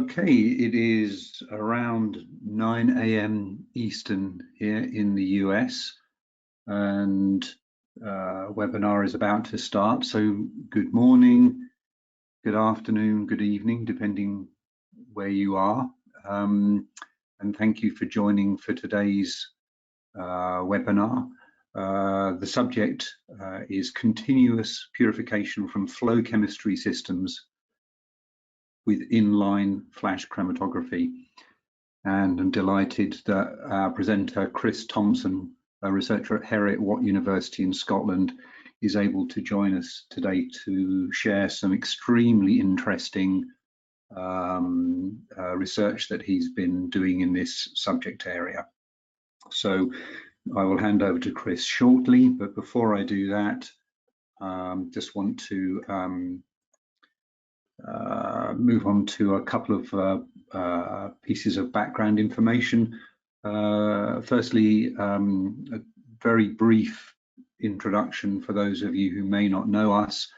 Okay, it is around 9 a.m. Eastern here in the US, and webinar is about to start. So good morning, good afternoon, good evening, depending where you are. And thank you for joining for today's webinar. The subject is continuous purification from flow chemistry systems with inline flash chromatography. And I'm delighted that our presenter, Chris Thomson, a researcher at Heriot-Watt University in Scotland, is able to join us today to share some extremely interesting research that he's been doing in this subject area. So I will hand over to Chris shortly, but before I do that, just want to move on to a couple of pieces of background information. Firstly, a very brief introduction for those of you who may not know us.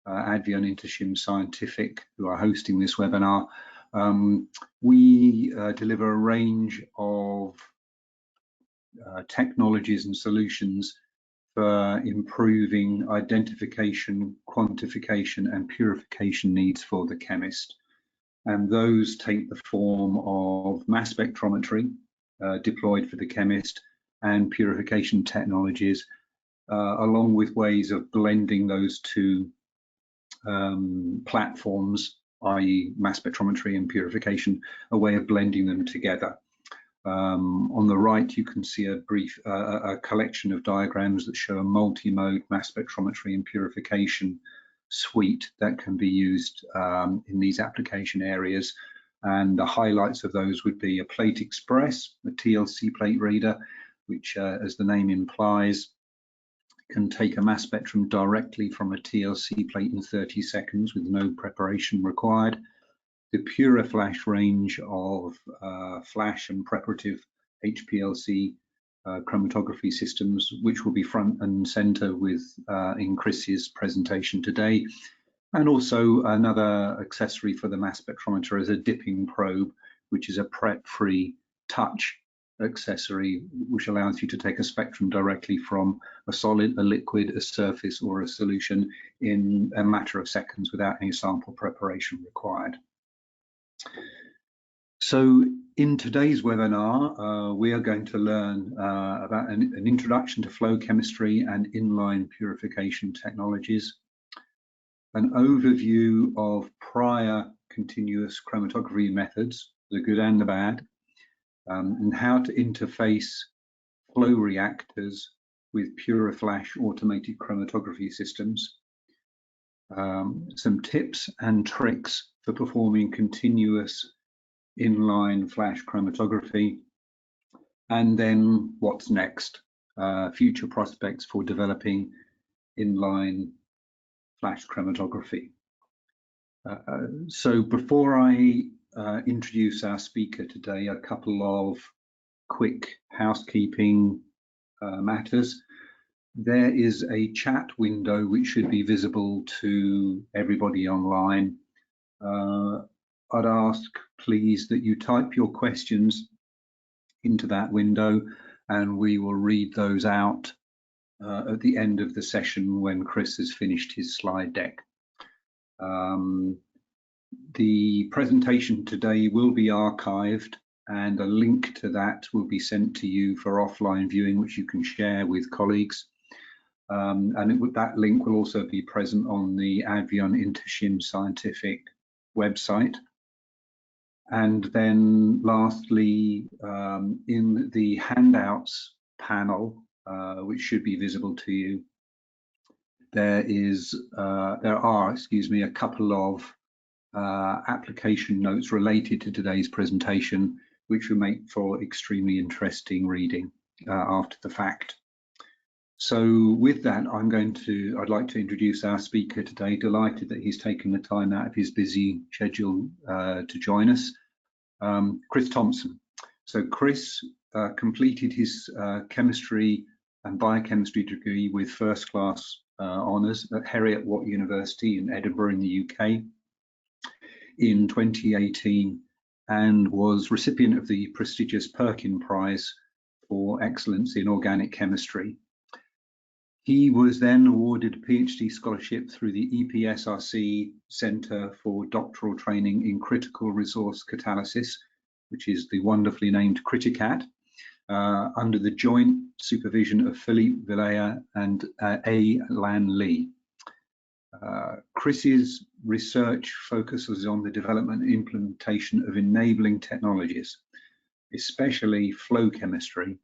Advion Intershim Scientific, who are hosting this webinar, we deliver a range of technologies and solutions for improving identification, quantification and purification needs for the chemist. And those take the form of mass spectrometry deployed for the chemist and purification technologies, along with ways of blending those two platforms, i.e. mass spectrometry and purification, a way of blending them together. On the right, you can see a collection of diagrams that show a multi-mode mass spectrometry and purification suite that can be used in these application areas. And the highlights of those would be a Plate Express, a TLC plate reader, which, as the name implies, can take a mass spectrum directly from a TLC plate in 30 seconds with no preparation required. The puriFlash range of flash and preparative HPLC chromatography systems, which will be front and center with in Chris's presentation today, and also another accessory for the mass spectrometer is a dipping probe, which is a prep-free touch accessory, which allows you to take a spectrum directly from a solid, a liquid, a surface, or a solution in a matter of seconds without any sample preparation required. So in today's webinar, we are going to learn about an introduction to flow chemistry and inline purification technologies, an overview of prior continuous chromatography methods, the good and the bad, and how to interface flow reactors with puriFlash automated chromatography systems, some tips and tricks for performing continuous inline flash chromatography, and then what's next, future prospects for developing inline flash chromatography. So before I introduce our speaker today, a couple of quick housekeeping matters. There is a chat window which should be visible to everybody online. I'd ask, please, that you type your questions into that window and we will read those out at the end of the session when Chris has finished his slide deck. The presentation today will be archived and a link to that will be sent to you for offline viewing, which you can share with colleagues. That link will also be present on the Advion Intershim Scientific website. And then lastly, in the handouts panel, which should be visible to you, there are a couple of application notes related to today's presentation, which will make for extremely interesting reading after the fact. So with that, I'd like to introduce our speaker today. Delighted that he's taken the time out of his busy schedule to join us, Chris Thomson. So Chris completed his chemistry and biochemistry degree with first-class honours at Heriot-Watt University in Edinburgh in the UK. In 2018, and was recipient of the prestigious Perkin Prize for excellence in organic chemistry. He was then awarded a PhD scholarship through the EPSRC Centre for Doctoral Training in Critical Resource Catalysis, which is the wonderfully named CRITICAT, under the joint supervision of Filipe, Vilela and Ai-Lan. Chris's research focuses on the development and implementation of enabling technologies, especially flow chemistry,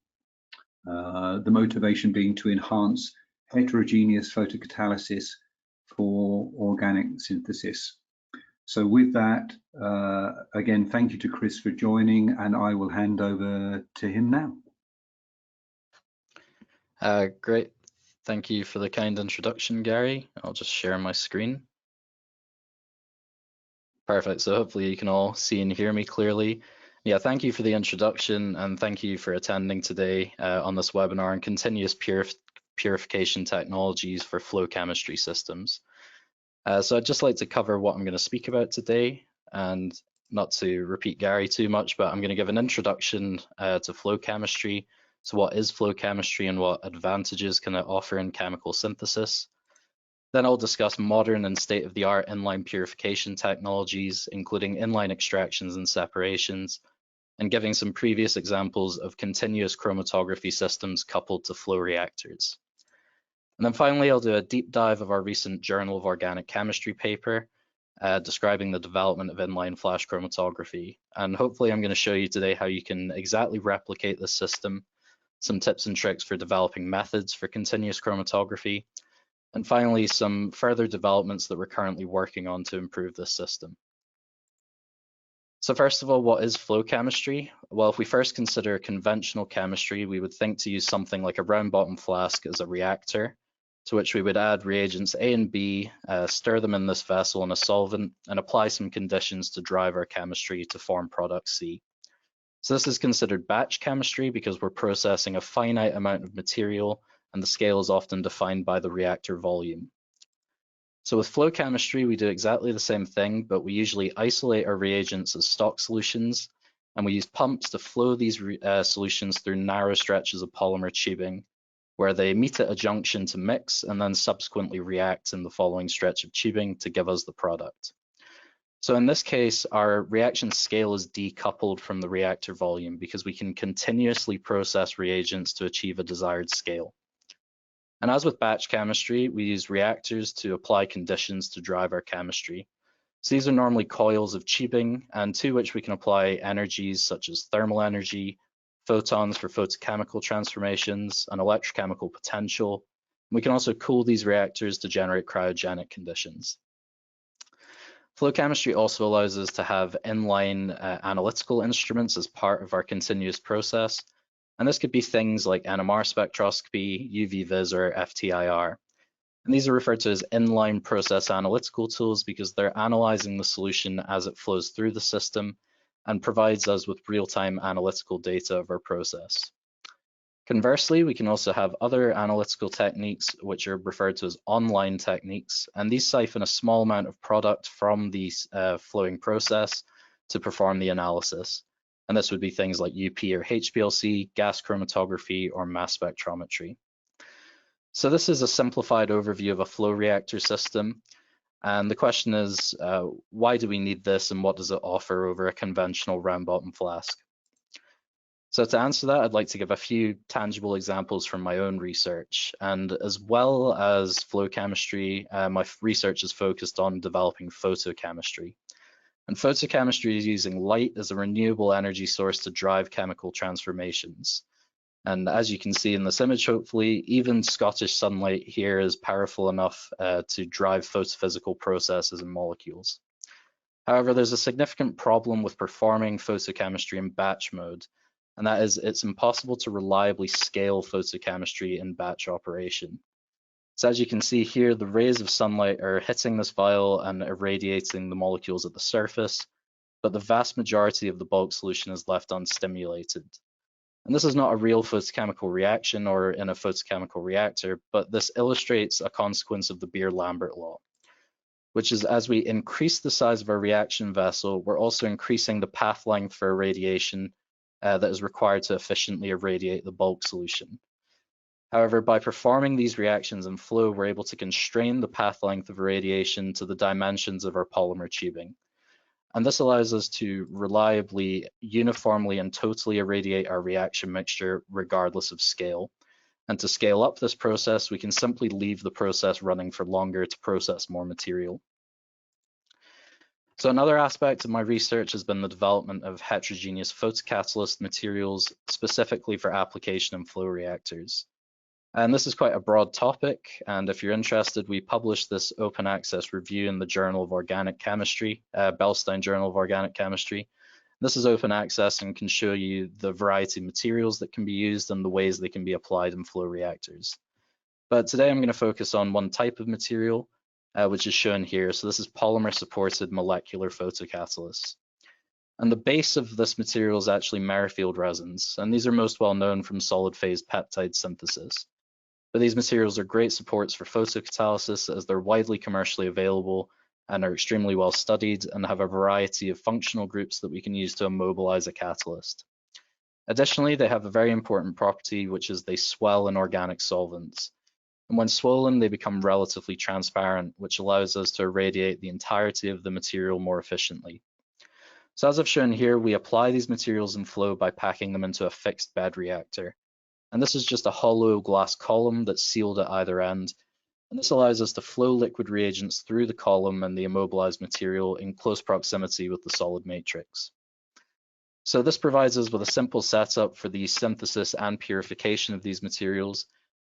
the motivation being to enhance heterogeneous photocatalysis for organic synthesis. So with that, again, thank you to Chris for joining, and I will hand over to him now. Great. Thank you for the kind introduction, Gary. I'll just share my screen. Perfect. So hopefully you can all see and hear me clearly. Yeah, thank you for the introduction, and thank you for attending today on this webinar on continuous purification technologies for flow chemistry systems. So I'd just like to cover what I'm going to speak about today, and not to repeat Gary too much, but I'm going to give an introduction to flow chemistry. So what is flow chemistry and what advantages can it offer in chemical synthesis? Then I'll discuss modern and state-of-the-art inline purification technologies, including inline extractions and separations, and giving some previous examples of continuous chromatography systems coupled to flow reactors. And then finally, I'll do a deep dive of our recent Journal of Organic Chemistry paper, describing the development of inline flash chromatography. And hopefully I'm going to show you today how you can exactly replicate this system, some tips and tricks for developing methods for continuous chromatography, and finally, some further developments that we're currently working on to improve this system. So first of all, what is flow chemistry? Well, if we first consider conventional chemistry, we would think to use something like a round bottom flask as a reactor, to which we would add reagents A and B, stir them in this vessel in a solvent, and apply some conditions to drive our chemistry to form product C. So this is considered batch chemistry because we're processing a finite amount of material, and the scale is often defined by the reactor volume. So with flow chemistry, we do exactly the same thing, but we usually isolate our reagents as stock solutions, and we use pumps to flow these solutions through narrow stretches of polymer tubing, where they meet at a junction to mix and then subsequently react in the following stretch of tubing to give us the product. So in this case, our reaction scale is decoupled from the reactor volume because we can continuously process reagents to achieve a desired scale. And as with batch chemistry, we use reactors to apply conditions to drive our chemistry. So these are normally coils of tubing, and to which we can apply energies such as thermal energy, photons for photochemical transformations, and electrochemical potential. We can also cool these reactors to generate cryogenic conditions. Flow chemistry also allows us to have inline analytical instruments as part of our continuous process. And this could be things like NMR spectroscopy, UV-Vis, or FTIR. And these are referred to as inline process analytical tools because they're analyzing the solution as it flows through the system and provides us with real-time analytical data of our process. Conversely, we can also have other analytical techniques which are referred to as online techniques, and these siphon a small amount of product from the flowing process to perform the analysis. And this would be things like UP or HPLC, gas chromatography, or mass spectrometry. So this is a simplified overview of a flow reactor system. And the question is, why do we need this and what does it offer over a conventional round bottom flask? So to answer that, I'd like to give a few tangible examples from my own research. And as well as flow chemistry, my research is focused on developing photochemistry. And photochemistry is using light as a renewable energy source to drive chemical transformations. And as you can see in this image, hopefully, even Scottish sunlight here is powerful enough to drive photophysical processes in molecules. However, there's a significant problem with performing photochemistry in batch mode, and that is it's impossible to reliably scale photochemistry in batch operation. So as you can see here, the rays of sunlight are hitting this vial and irradiating the molecules at the surface, but the vast majority of the bulk solution is left unstimulated. And this is not a real photochemical reaction or in a photochemical reactor, but this illustrates a consequence of the Beer-Lambert law. which is as we increase the size of our reaction vessel, we're also increasing the path length for irradiation that is required to efficiently irradiate the bulk solution. However, by performing these reactions in flow, we're able to constrain the path length of irradiation to the dimensions of our polymer tubing. And this allows us to reliably, uniformly, and totally irradiate our reaction mixture regardless of scale. And to scale up this process, we can simply leave the process running for longer to process more material. So another aspect of my research has been the development of heterogeneous photocatalyst materials, specifically for application in flow reactors. And this is quite a broad topic, and if you're interested, we published this open access review in the Journal of Organic Chemistry, Bellstein Journal of Organic Chemistry. This is open access and can show you the variety of materials that can be used and the ways they can be applied in flow reactors. But today I'm going to focus on one type of material, which is shown here. So this is polymer-supported molecular photocatalysts. And the base of this material is actually Merrifield resins, and these are most well known from solid phase peptide synthesis. But these materials are great supports for photocatalysis as they're widely commercially available and are extremely well studied and have a variety of functional groups that we can use to immobilize a catalyst. Additionally, they have a very important property, which is they swell in organic solvents. And when swollen, they become relatively transparent, which allows us to irradiate the entirety of the material more efficiently. So as I've shown here, we apply these materials in flow by packing them into a fixed bed reactor. And this is just a hollow glass column that's sealed at either end. And this allows us to flow liquid reagents through the column and the immobilized material in close proximity with the solid matrix. So this provides us with a simple setup for the synthesis and purification of these materials,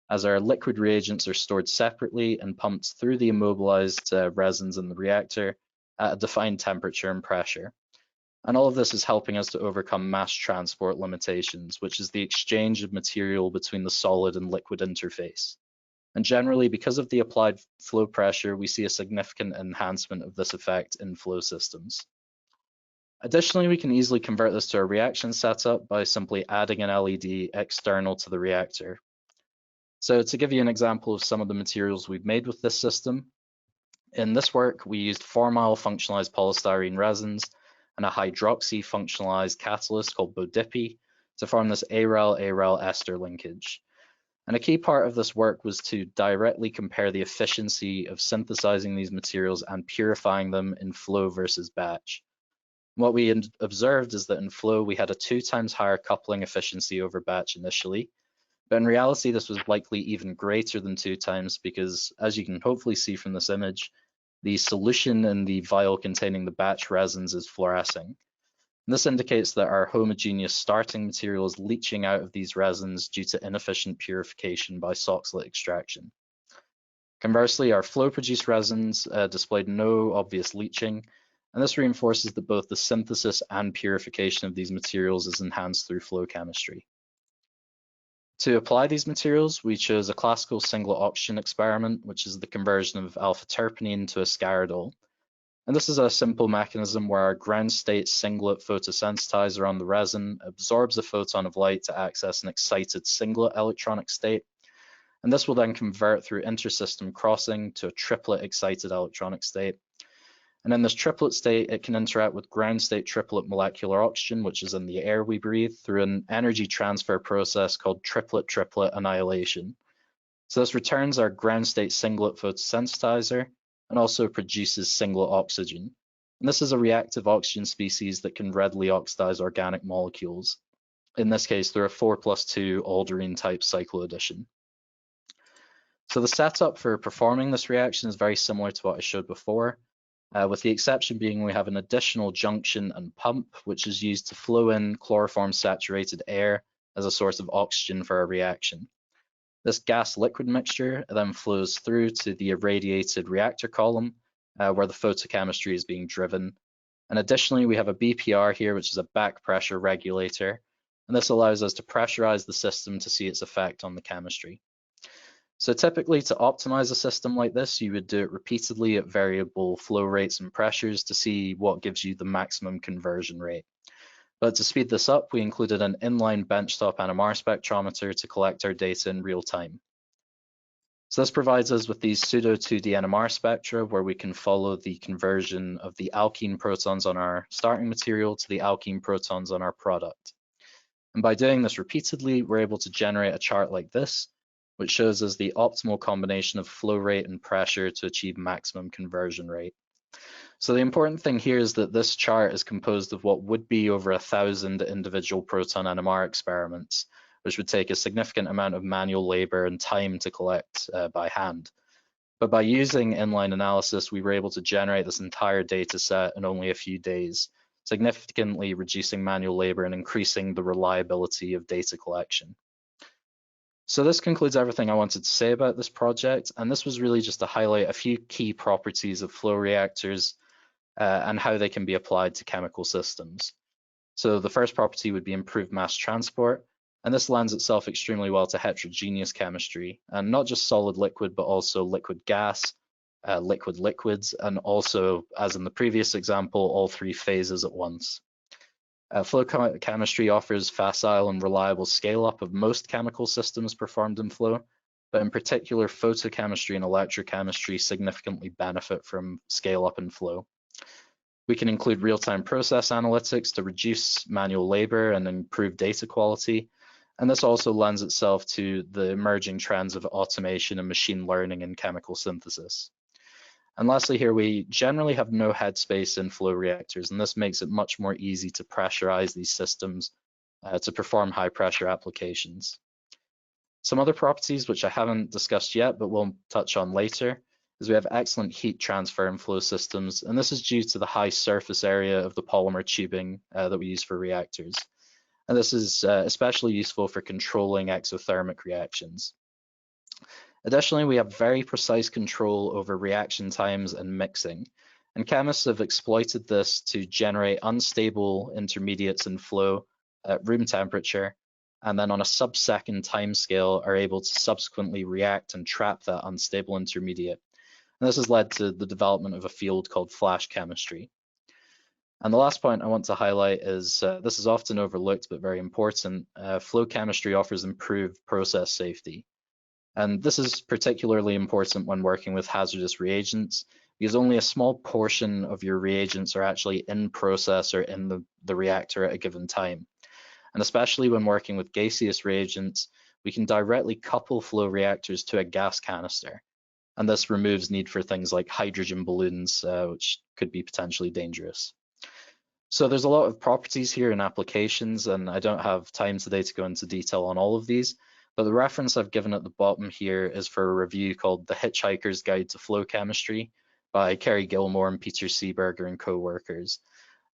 as our liquid reagents are stored separately and pumped through the immobilized resins in the reactor at a defined temperature and pressure. And all of this is helping us to overcome mass transport limitations, which is the exchange of material between the solid and liquid interface. And generally, because of the applied flow pressure, we see a significant enhancement of this effect in flow systems. Additionally, we can easily convert this to a reaction setup by simply adding an LED external to the reactor. So to give you an example of some of the materials we've made with this system, in this work, we used formyl functionalized polystyrene resins and a hydroxy functionalized catalyst called BODIPI to form this aryl-aryl ester linkage. And a key part of this work was to directly compare the efficiency of synthesizing these materials and purifying them in flow versus batch. What we observed is that in flow, we had a 2 times higher coupling efficiency over batch initially, but in reality, this was likely even greater than 2 times because, as you can hopefully see from this image, the solution in the vial containing the batch resins is fluorescing. And this indicates that our homogeneous starting material is leaching out of these resins due to inefficient purification by Soxhlet extraction. Conversely, our flow-produced resins displayed no obvious leaching, and this reinforces that both the synthesis and purification of these materials is enhanced through flow chemistry. To apply these materials, we chose a classical singlet oxygen experiment, which is the conversion of alpha-terpenine to ascaridol. And this is a simple mechanism where our ground state singlet photosensitizer on the resin absorbs a photon of light to access an excited singlet electronic state. And this will then convert through intersystem crossing to a triplet excited electronic state. And in this triplet state, it can interact with ground state triplet molecular oxygen, which is in the air we breathe, through an energy transfer process called triplet-triplet annihilation. So this returns our ground state singlet photosensitizer and also produces singlet oxygen. And this is a reactive oxygen species that can readily oxidize organic molecules, in this case through a 4+2 aldurine type cycloaddition. So the setup for performing this reaction is very similar to what I showed before, with the exception being we have an additional junction and pump, which is used to flow in chloroform saturated air as a source of oxygen for our reaction. This gas-liquid mixture then flows through to the irradiated reactor column, where the photochemistry is being driven. And additionally, we have a BPR here, which is a back pressure regulator, and this allows us to pressurize the system to see its effect on the chemistry. So typically, to optimize a system like this, you would do it repeatedly at variable flow rates and pressures to see what gives you the maximum conversion rate. But to speed this up, we included an inline benchtop NMR spectrometer to collect our data in real time. So this provides us with these pseudo 2D NMR spectra where we can follow the conversion of the alkene protons on our starting material to the alkene protons on our product. And by doing this repeatedly, we're able to generate a chart like this, which shows us the optimal combination of flow rate and pressure to achieve maximum conversion rate. So the important thing here is that this chart is composed of what would be over 1,000 individual proton NMR experiments, which would take a significant amount of manual labor and time to collect by hand. But by using inline analysis, we were able to generate this entire data set in only a few days, significantly reducing manual labor and increasing the reliability of data collection. So this concludes everything I wanted to say about this project, and this was really just to highlight a few key properties of flow reactors and how they can be applied to chemical systems. So the first property would be improved mass transport, and this lends itself extremely well to heterogeneous chemistry, and not just solid liquid, but also liquid gas, liquid liquids, and also, as in the previous example, all three phases at once. Flow chemistry offers facile and reliable scale-up of most chemical systems performed in flow, but in particular, photochemistry and electrochemistry significantly benefit from scale-up in flow. We can include real-time process analytics to reduce manual labor and improve data quality, and this also lends itself to the emerging trends of automation and machine learning in chemical synthesis. And lastly here, we generally have no headspace in flow reactors, and this makes it much more easy to pressurize these systems to perform high pressure applications. Some other properties which I haven't discussed yet, but we'll touch on later, is we have excellent heat transfer in flow systems, and this is due to the high surface area of the polymer tubing that we use for reactors. And this is especially useful for controlling exothermic reactions. Additionally, we have very precise control over reaction times and mixing, and chemists have exploited this to generate unstable intermediates in flow at room temperature, and then on a sub-second timescale are able to subsequently react and trap that unstable intermediate. And this has led to the development of a field called flash chemistry. And the last point I want to highlight is, this is often overlooked but very important, flow chemistry offers improved process safety. And this is particularly important when working with hazardous reagents, because only a small portion of your reagents are actually in process or in the reactor at a given time. And especially when working with gaseous reagents, we can directly couple flow reactors to a gas canister. And this removes need for things like hydrogen balloons, which could be potentially dangerous. So there's a lot of properties here and applications, and I don't have time today to go into detail on all of these, but the reference I've given at the bottom here is for a review called The Hitchhiker's Guide to Flow Chemistry by Kerry Gilmore and Peter Seeberger and co-workers.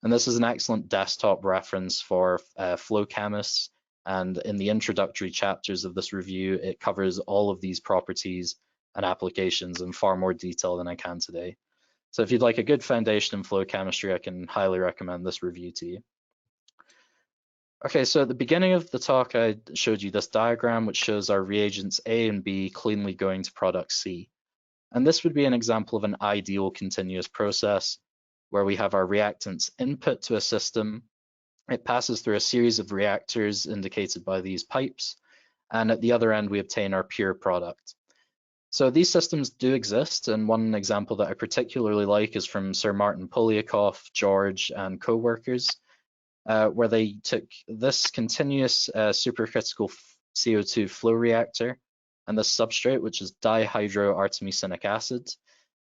And this is an excellent desktop reference for flow chemists, and in the introductory chapters of this review, it covers all of these properties and applications in far more detail than I can today. So if you'd like a good foundation in flow chemistry, I can highly recommend this review to you. Okay, so at the beginning of the talk, I showed you this diagram which shows our reagents A and B cleanly going to product C. And this would be an example of an ideal continuous process where we have our reactants input to a system. It passes through a series of reactors indicated by these pipes, and at the other end, we obtain our pure product. So these systems do exist, and one example that I particularly like is from Sir Martin Polyakov, George, and co-workers, where they took this continuous supercritical CO2 flow reactor and this substrate, which is dihydroartemisinic acid,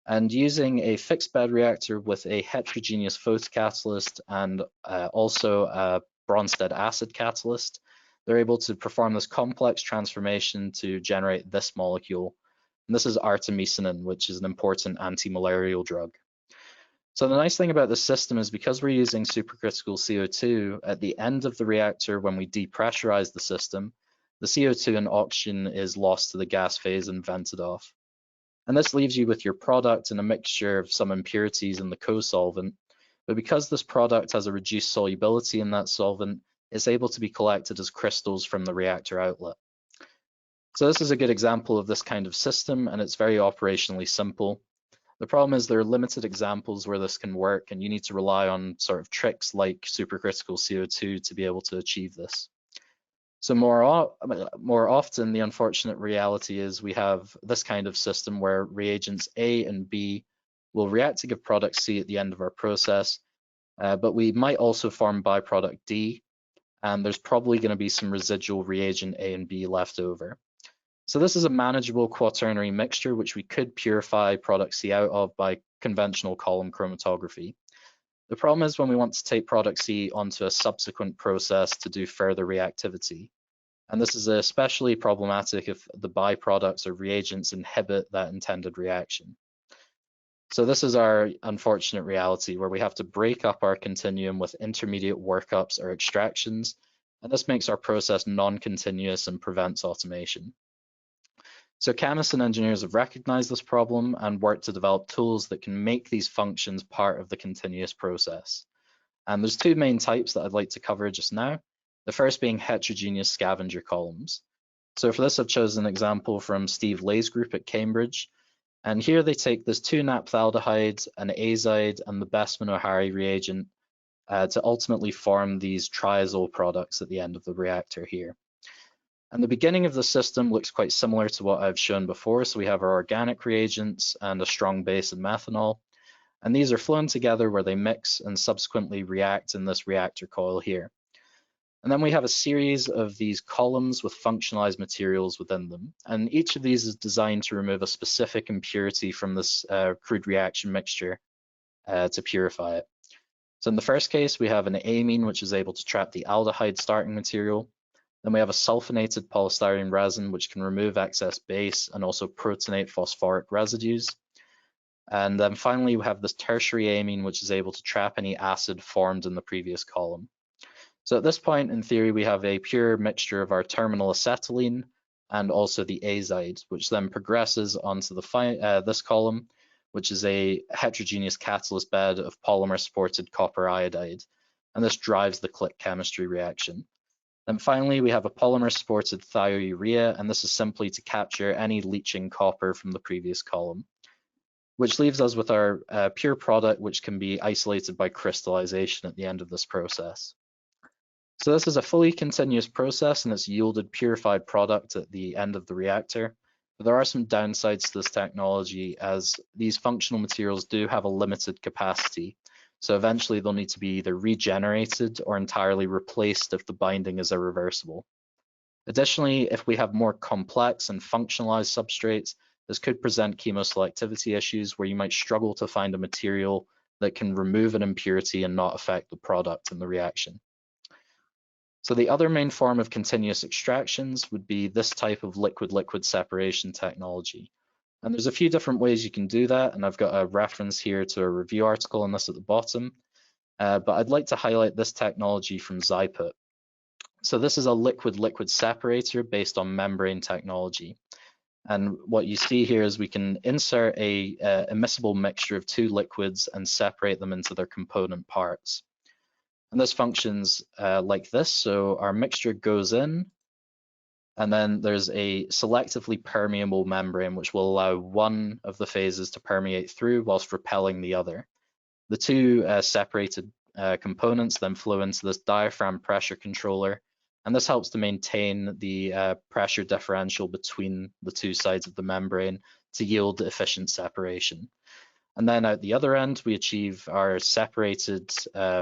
and using a fixed bed reactor with a heterogeneous photocatalyst and also a Bronsted acid catalyst, they're able to perform this complex transformation to generate this molecule. And this is artemisinin, which is an important anti-malarial drug. So the nice thing about this system is because we're using supercritical CO2, at the end of the reactor, when we depressurize the system, the CO2 and oxygen is lost to the gas phase and vented off. And this leaves you with your product and a mixture of some impurities in the co-solvent. But because this product has a reduced solubility in that solvent, it's able to be collected as crystals from the reactor outlet. So this is a good example of this kind of system, and it's very operationally simple. The problem is there are limited examples where this can work, and you need to rely on sort of tricks like supercritical CO2 to be able to achieve this. So more often, the unfortunate reality is we have this kind of system where reagents A and B will react to give product C at the end of our process, but we might also form byproduct D, and there's probably going to be some residual reagent A and B left over. So this is a manageable quaternary mixture which we could purify product C out of by conventional column chromatography. The problem is when we want to take product C onto a subsequent process to do further reactivity. And this is especially problematic if the byproducts or reagents inhibit that intended reaction. So this is our unfortunate reality where we have to break up our continuum with intermediate workups or extractions, and this makes our process non-continuous and prevents automation. So chemists and engineers have recognized this problem and worked to develop tools that can make these functions part of the continuous process. And there's two main types that I'd like to cover just now. The first being heterogeneous scavenger columns. So for this, I've chosen an example from Steve Lay's group at Cambridge. And here they take this 2-naphthaldehyde, an azide, and the Bestman-O'Harry reagent to ultimately form these triazole products at the end of the reactor here. And the beginning of the system looks quite similar to what I've shown before. So we have our organic reagents and a strong base of methanol. And these are flown together where they mix and subsequently react in this reactor coil here. And then we have a series of these columns with functionalized materials within them. And each of these is designed to remove a specific impurity from this crude reaction mixture to purify it. So in the first case, we have an amine, which is able to trap the aldehyde starting material. Then we have a sulfonated polystyrene resin, which can remove excess base and also protonate phosphoric residues. And then finally, we have this tertiary amine, which is able to trap any acid formed in the previous column. So at this point, in theory, we have a pure mixture of our terminal acetylene and also the azide, which then progresses onto the this column, which is a heterogeneous catalyst bed of polymer-supported copper iodide. And this drives the click chemistry reaction. Then finally, we have a polymer-supported thiourea, and this is simply to capture any leaching copper from the previous column, which leaves us with our pure product, which can be isolated by crystallization at the end of this process. So this is a fully continuous process, and it's yielded purified product at the end of the reactor. But there are some downsides to this technology, as these functional materials do have a limited capacity. So eventually they'll need to be either regenerated or entirely replaced if the binding is irreversible. Additionally, if we have more complex and functionalized substrates, this could present chemoselectivity issues where you might struggle to find a material that can remove an impurity and not affect the product in the reaction. So the other main form of continuous extractions would be this type of liquid-liquid separation technology. And there's a few different ways you can do that, and I've got a reference here to a review article on this at the bottom. But I'd like to highlight this technology from Zyput. So this is a liquid-liquid separator based on membrane technology. And what you see here is we can insert a immiscible mixture of two liquids and separate them into their component parts. And this functions like this. So our mixture goes in, and then there's a selectively permeable membrane, which will allow one of the phases to permeate through whilst repelling the other. The two separated components then flow into this diaphragm pressure controller, and this helps to maintain the pressure differential between the two sides of the membrane to yield efficient separation. And then at the other end, we achieve our separated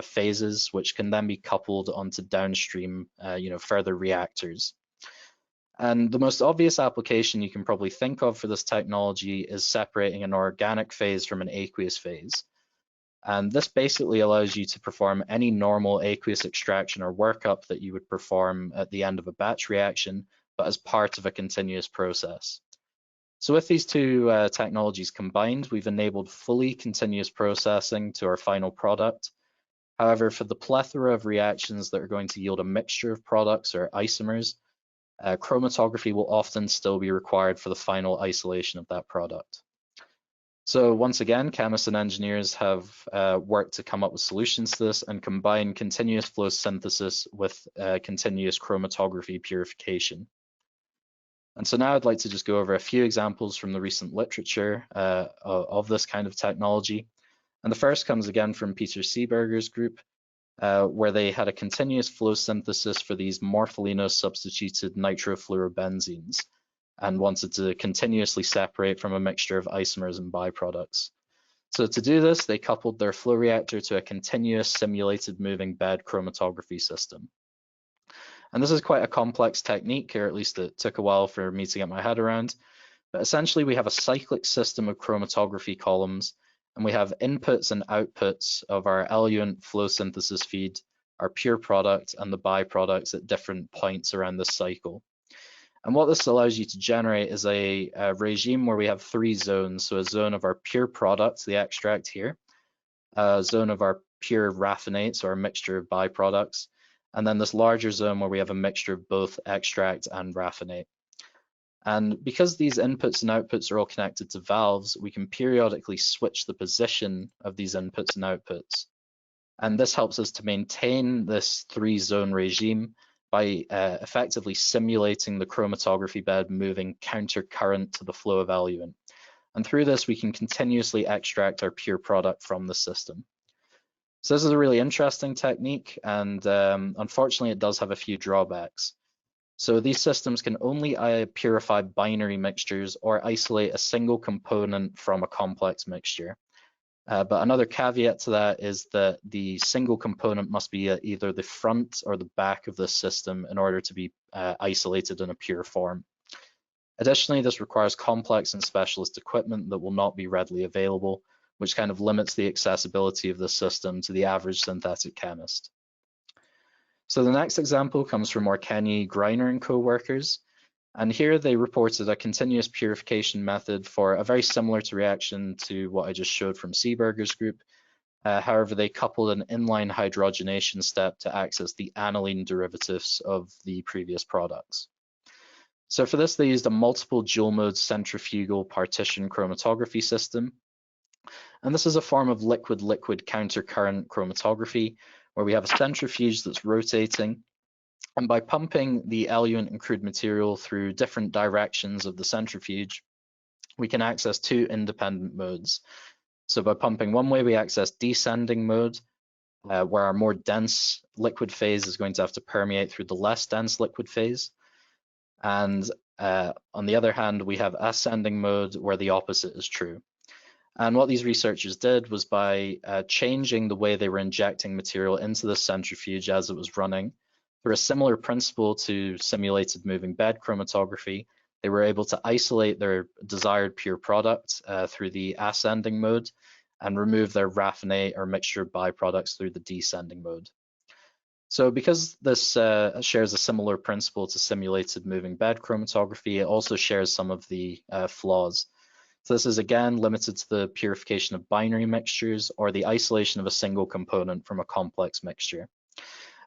phases, which can then be coupled onto downstream, further reactors. And the most obvious application you can probably think of for this technology is separating an organic phase from an aqueous phase. And this basically allows you to perform any normal aqueous extraction or workup that you would perform at the end of a batch reaction, but as part of a continuous process. So with these two technologies combined, we've enabled fully continuous processing to our final product. However, for the plethora of reactions that are going to yield a mixture of products or isomers, chromatography will often still be required for the final isolation of that product. So once again, chemists and engineers have worked to come up with solutions to this and combine continuous flow synthesis with continuous chromatography purification. And so now I'd like to just go over a few examples from the recent literature of this kind of technology. And the first comes again from Peter Seeberger's group. where they had a continuous flow synthesis for these morpholino-substituted nitrofluorobenzenes and wanted to continuously separate from a mixture of isomers and byproducts. So to do this, they coupled their flow reactor to a continuous simulated moving bed chromatography system. And this is quite a complex technique, or at least it took a while for me to get my head around. But essentially, we have a cyclic system of chromatography columns, and we have inputs and outputs of our eluent flow synthesis feed, our pure product, and the byproducts at different points around this cycle. And what this allows you to generate is a regime where we have 3 zones. So a zone of our pure product, the extract here, a zone of our pure raffinates, or a mixture of byproducts, and then this larger zone where we have a mixture of both extract and raffinate. And because these inputs and outputs are all connected to valves, we can periodically switch the position of these inputs and outputs. And this helps us to maintain this 3-zone regime by effectively simulating the chromatography bed moving counter-current to the flow of eluent. And through this, we can continuously extract our pure product from the system. So this is a really interesting technique, and unfortunately, it does have a few drawbacks. So these systems can only purify binary mixtures or isolate a single component from a complex mixture. But another caveat to that is that the single component must be at either the front or the back of the system in order to be isolated in a pure form. Additionally, this requires complex and specialist equipment that will not be readily available, which kind of limits the accessibility of the system to the average synthetic chemist. So the next example comes from Orkenyi, Greiner and co-workers. And here they reported a continuous purification method for a very similar to reaction to what I just showed from Seeberger's group. However, they coupled an inline hydrogenation step to access the aniline derivatives of the previous products. So for this, they used a multiple dual mode centrifugal partition chromatography system. And this is a form of liquid-liquid countercurrent chromatography where we have a centrifuge that's rotating. And by pumping the eluent and crude material through different directions of the centrifuge, we can access 2 independent modes. So by pumping one way, we access descending mode, where our more dense liquid phase is going to have to permeate through the less dense liquid phase. And on the other hand, we have ascending mode, where the opposite is true. And what these researchers did was by changing the way they were injecting material into the centrifuge as it was running, through a similar principle to simulated moving bed chromatography, they were able to isolate their desired pure product through the ascending mode and remove their raffinate or mixture of byproducts through the descending mode. So because this shares a similar principle to simulated moving bed chromatography, it also shares some of the flaws. So this is again limited to the purification of binary mixtures or the isolation of a single component from a complex mixture.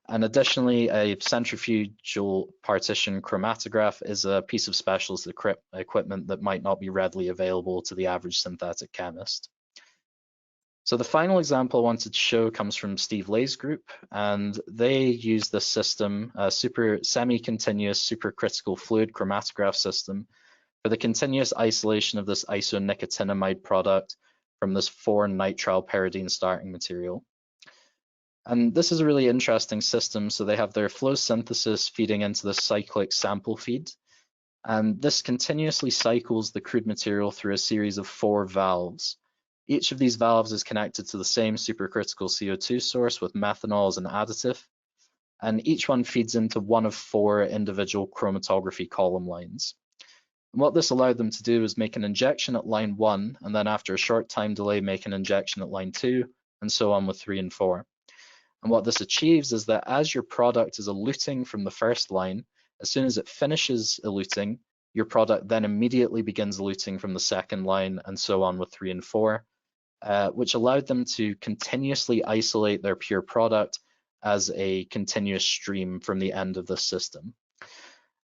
And additionally, a centrifugal partition chromatograph is a piece of specialist equipment that might not be readily available to the average synthetic chemist. So the final example I wanted to show comes from Steve Lay's group, and they use this system, a semi-continuous supercritical fluid chromatograph system, for the continuous isolation of this isonicotinamide product from this 4-nitrile pyridine starting material. And this is a really interesting system. So they have their flow synthesis feeding into the cyclic sample feed. And this continuously cycles the crude material through a series of 4 valves. Each of these valves is connected to the same supercritical CO2 source with methanol as an additive. And each one feeds into one of 4 individual chromatography column lines. And what this allowed them to do is make an injection at line 1, and then after a short time delay, make an injection at line 2, and so on with 3 and 4. And what this achieves is that as your product is eluting from the first line, as soon as it finishes eluting, your product then immediately begins eluting from the second line, and so on with 3 and 4, which allowed them to continuously isolate their pure product as a continuous stream from the end of the system.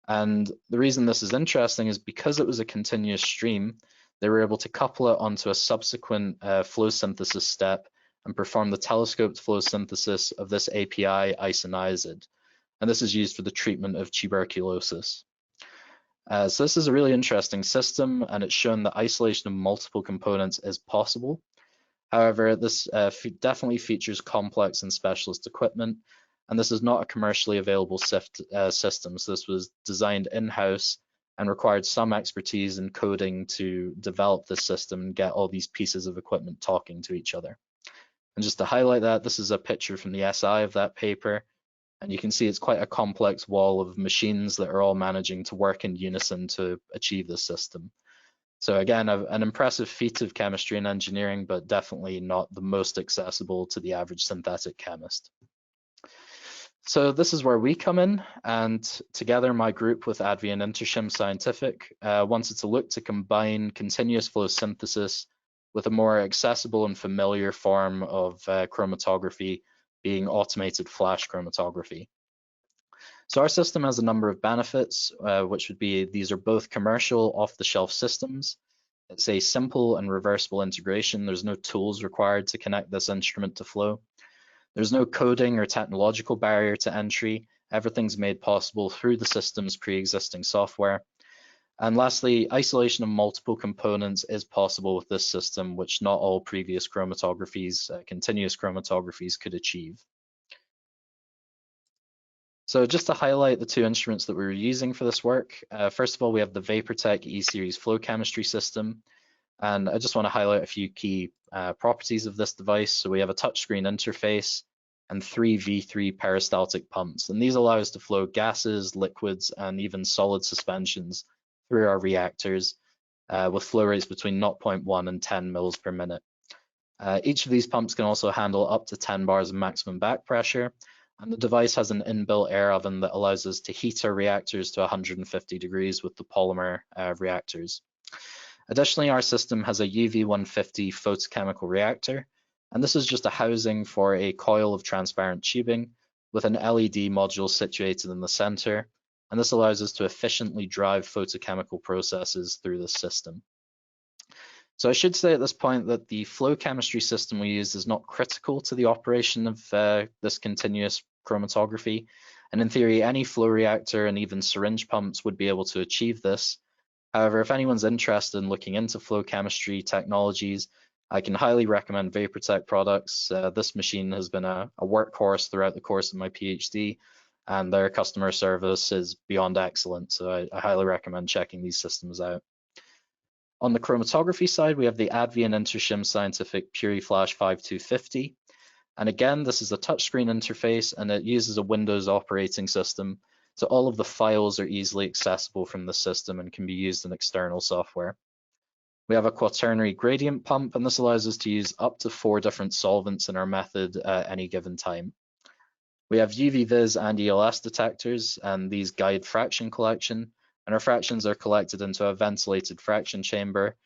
And the reason this is interesting is because it was a continuous stream, they were able to couple it onto a subsequent flow synthesis step and perform the telescoped flow synthesis of this API isoniazid. And this is used for the treatment of tuberculosis. So this is a really interesting system, and it's shown that isolation of multiple components is possible. However, this definitely features complex and specialist equipment, and this is not a commercially available system. So this was designed in-house and required some expertise in coding to develop this system and get all these pieces of equipment talking to each other. And just to highlight that, this is a picture from the SI of that paper. And you can see it's quite a complex wall of machines that are all managing to work in unison to achieve this system. So again, an impressive feat of chemistry and engineering, but definitely not the most accessible to the average synthetic chemist. So this is where we come in, and together my group with ADVI and Intershim Scientific wanted to look to combine continuous flow synthesis with a more accessible and familiar form of chromatography, being automated flash chromatography. So our system has a number of benefits, which would be these are both commercial off-the-shelf systems. It's a simple and reversible integration. There's no tools required to connect this instrument to flow. There's no coding or technological barrier to entry. Everything's made possible through the system's pre-existing software. And lastly, isolation of multiple components is possible with this system, which not all previous chromatographies, continuous chromatographies, could achieve. So just to highlight the two instruments that we were using for this work, first of all, we have the VaporTech E-Series flow chemistry system. And I just want to highlight a few key properties of this device. So we have a touchscreen interface and 3 V3 peristaltic pumps. And these allow us to flow gases, liquids, and even solid suspensions through our reactors with flow rates between 0.1 and 10 mils per minute. Each of these pumps can also handle up to 10 bars of maximum back pressure. And the device has an inbuilt air oven that allows us to heat our reactors to 150 degrees with the polymer reactors. Additionally, our system has a UV150 photochemical reactor, and this is just a housing for a coil of transparent tubing with an LED module situated in the center, and this allows us to efficiently drive photochemical processes through the system. So I should say at this point that the flow chemistry system we use is not critical to the operation of this continuous chromatography, and in theory, any flow reactor and even syringe pumps would be able to achieve this. However, if anyone's interested in looking into flow chemistry technologies, I can highly recommend VaporTech products. This machine has been a workhorse throughout the course of my PhD, and their customer service is beyond excellent. So I highly recommend checking these systems out. On the chromatography side, we have the ADVI and Intershim Scientific puriFlash 5250. And again, this is a touchscreen interface, and it uses a Windows operating system. So all of the files are easily accessible from the system and can be used in external software. We have a quaternary gradient pump, and this allows us to use up to 4 different solvents in our method at any given time. We have UV-Vis and ELS detectors, and these guide fraction collection, and our fractions are collected into a ventilated fraction chamber,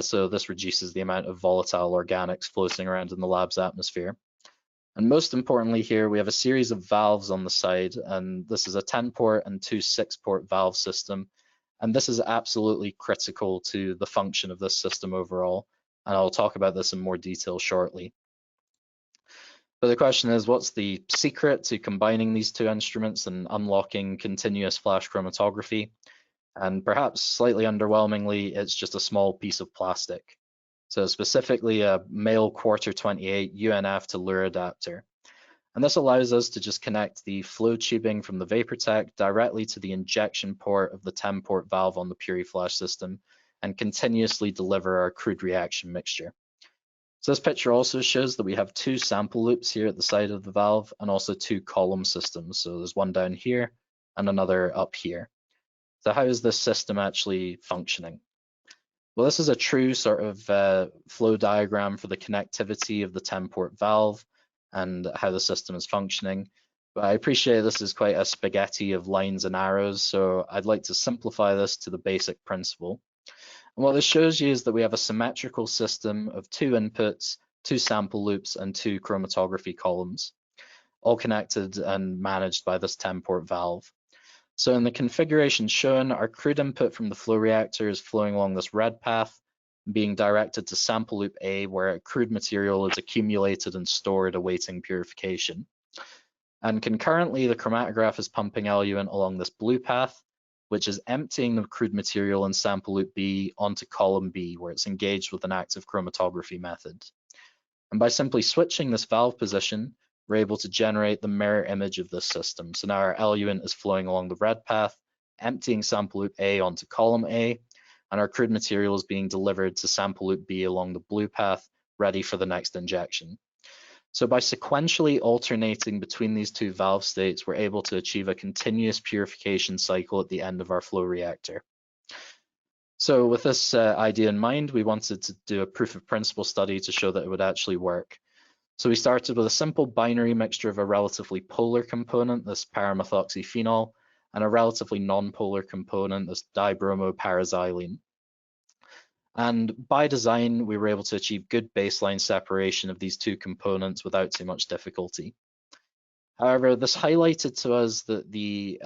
so this reduces the amount of volatile organics floating around in the lab's atmosphere. And most importantly here, we have a series of valves on the side, and this is a 10-port and 2 6-port valve system. And this is absolutely critical to the function of this system overall. And I'll talk about this in more detail shortly. But the question is, what's the secret to combining these two instruments and unlocking continuous flash chromatography? And perhaps slightly underwhelmingly, it's just a small piece of plastic. So specifically a male quarter 28 UNF to Lure adapter. And this allows us to just connect the flow tubing from the VaporTech directly to the injection port of the 10-port valve on the puriFlash system and continuously deliver our crude reaction mixture. So this picture also shows that we have 2 sample loops here at the side of the valve and also 2 column systems. So there's one down here and another up here. So how is this system actually functioning? Well, this is a true sort of flow diagram for the connectivity of the 10-port valve and how the system is functioning. But I appreciate this is quite a spaghetti of lines and arrows, so I'd like to simplify this to the basic principle. And what this shows you is that we have a symmetrical system of 2 inputs, 2 sample loops, and 2 chromatography columns, all connected and managed by this 10-port valve. So in the configuration shown, our crude input from the flow reactor is flowing along this red path, being directed to sample loop A, where crude material is accumulated and stored awaiting purification. And concurrently, the chromatograph is pumping eluent along this blue path, which is emptying the crude material in sample loop B onto column B, where it's engaged with an active chromatography method. And by simply switching this valve position, we're able to generate the mirror image of this system. So now our eluent is flowing along the red path, emptying sample loop A onto column A, and our crude material is being delivered to sample loop B along the blue path, ready for the next injection. So by sequentially alternating between these two valve states, we're able to achieve a continuous purification cycle at the end of our flow reactor. So with this idea in mind, we wanted to do a proof of principle study to show that it would actually work. So we started with a simple binary mixture of a relatively polar component, this paramethoxyphenol, and a relatively non-polar component, this dibromoparazylene. And by design, we were able to achieve good baseline separation of these two components without too much difficulty. However, this highlighted to us that the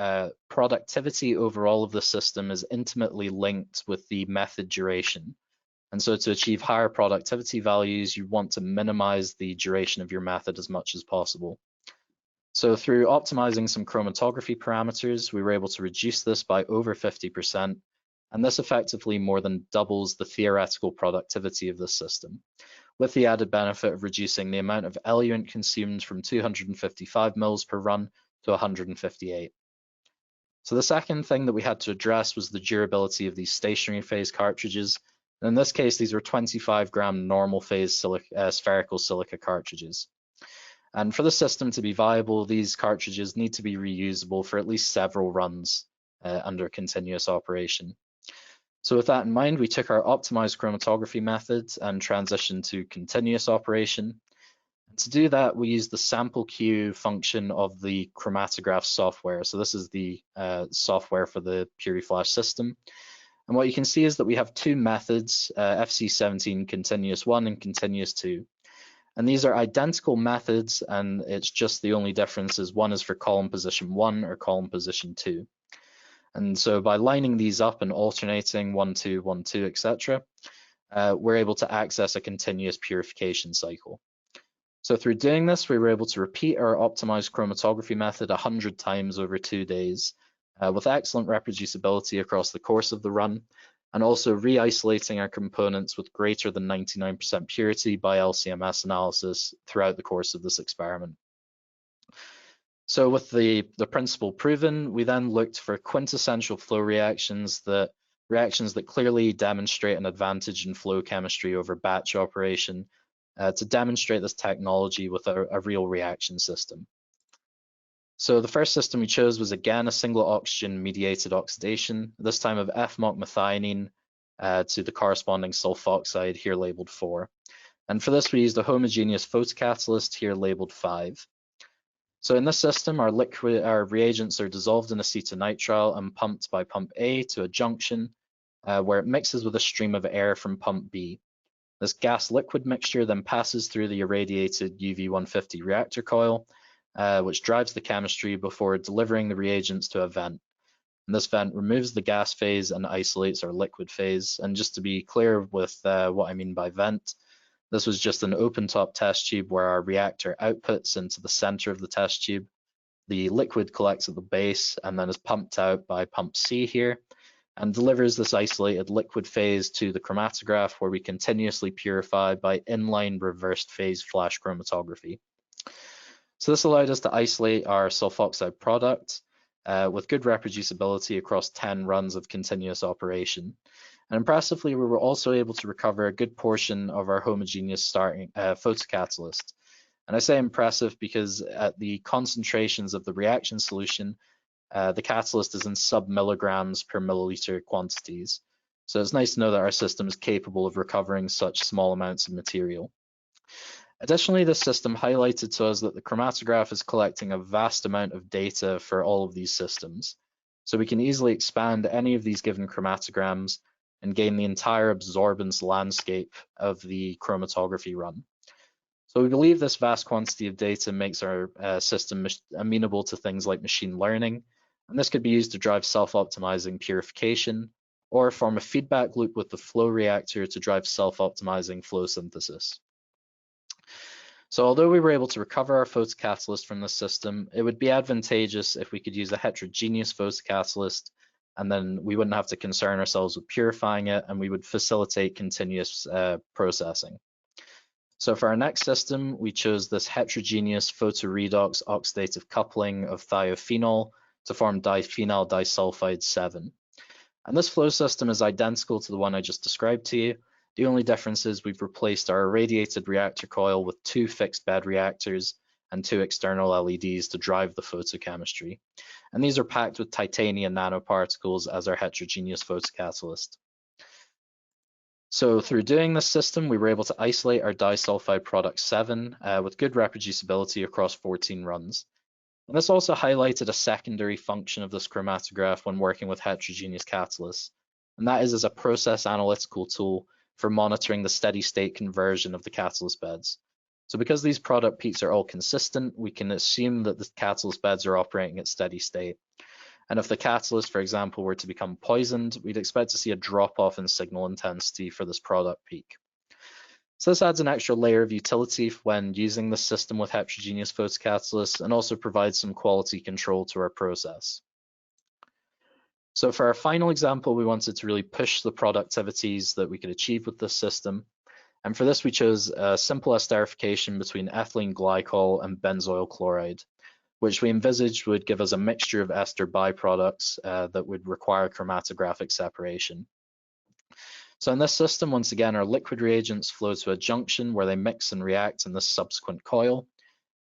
productivity overall of the system is intimately linked with the method duration. And so to achieve higher productivity values, you want to minimize the duration of your method as much as possible. So through optimizing some chromatography parameters, we were able to reduce this by over 50%, and this effectively more than doubles the theoretical productivity of this system, with the added benefit of reducing the amount of eluent consumed from 255 mils per run to 158. So the second thing that we had to address was the durability of these stationary phase cartridges. And in this case, these are 25-gram normal phase spherical silica cartridges. And for the system to be viable, these cartridges need to be reusable for at least several runs under continuous operation. So with that in mind, we took our optimized chromatography methods and transitioned to continuous operation. And to do that, we used the sample queue function of the chromatograph software. So this is the software for the puriFlash system. And what you can see is that we have two methods, FC17 continuous 1 and continuous 2. And these are identical methods, and it's just the only difference is one is for column position 1 or column position 2. And so by lining these up and alternating 1, 2, 1, 2, etc., we're able to access a continuous purification cycle. So through doing this, we were able to repeat our optimized chromatography method 100 times over 2 days, with excellent reproducibility across the course of the run, and also re-isolating our components with greater than 99% purity by LCMS analysis throughout the course of this experiment. So with the principle proven, we then looked for quintessential flow reactions that clearly demonstrate an advantage in flow chemistry over batch operation to demonstrate this technology with a real reaction system. So the first system we chose was again a single oxygen mediated oxidation, this time of F-MOC methionine to the corresponding sulfoxide here labeled 4. And for this we used a homogeneous photocatalyst here labeled 5. So in this system, our reagents are dissolved in acetonitrile and pumped by pump A to a junction where it mixes with a stream of air from pump B. This gas-liquid mixture then passes through the irradiated UV150 reactor coil, which drives the chemistry before delivering the reagents to a vent. And this vent removes the gas phase and isolates our liquid phase. And just to be clear with what I mean by vent, this was just an open-top test tube where our reactor outputs into the center of the test tube. The liquid collects at the base and then is pumped out by pump C here and delivers this isolated liquid phase to the chromatograph where we continuously purify by inline reversed phase flash chromatography. So this allowed us to isolate our sulfoxide product with good reproducibility across 10 runs of continuous operation. And impressively, we were also able to recover a good portion of our homogeneous starting photocatalyst. And I say impressive because at the concentrations of the reaction solution, the catalyst is in sub-milligrams per milliliter quantities. So it's nice to know that our system is capable of recovering such small amounts of material. Additionally, this system highlighted to us that the chromatograph is collecting a vast amount of data for all of these systems. So we can easily expand any of these given chromatograms and gain the entire absorbance landscape of the chromatography run. So we believe this vast quantity of data makes our system amenable to things like machine learning, and this could be used to drive self-optimizing purification or form a feedback loop with the flow reactor to drive self-optimizing flow synthesis. So although we were able to recover our photocatalyst from the system, it would be advantageous if we could use a heterogeneous photocatalyst, and then we wouldn't have to concern ourselves with purifying it, and we would facilitate continuous processing. So for our next system, we chose this heterogeneous photoredox oxidative coupling of thiophenol to form diphenyl disulfide 7. And this flow system is identical to the one I just described to you. The only difference is we've replaced our irradiated reactor coil with 2 fixed bed reactors and 2 external LEDs to drive the photochemistry. And these are packed with titanium nanoparticles as our heterogeneous photocatalyst. So through doing this system, we were able to isolate our disulfide product 7 with good reproducibility across 14 runs. And this also highlighted a secondary function of this chromatograph when working with heterogeneous catalysts, and that is as a process analytical tool for monitoring the steady state conversion of the catalyst beds. So because these product peaks are all consistent, we can assume that the catalyst beds are operating at steady state. And if the catalyst, for example, were to become poisoned, we'd expect to see a drop-off in signal intensity for this product peak. So this adds an extra layer of utility when using the system with heterogeneous photocatalysts and also provides some quality control to our process. So for our final example, we wanted to really push the productivities that we could achieve with this system. And for this, we chose a simple esterification between ethylene glycol and benzoyl chloride, which we envisaged would give us a mixture of ester byproducts that would require chromatographic separation. So in this system, once again, our liquid reagents flow to a junction where they mix and react in the subsequent coil.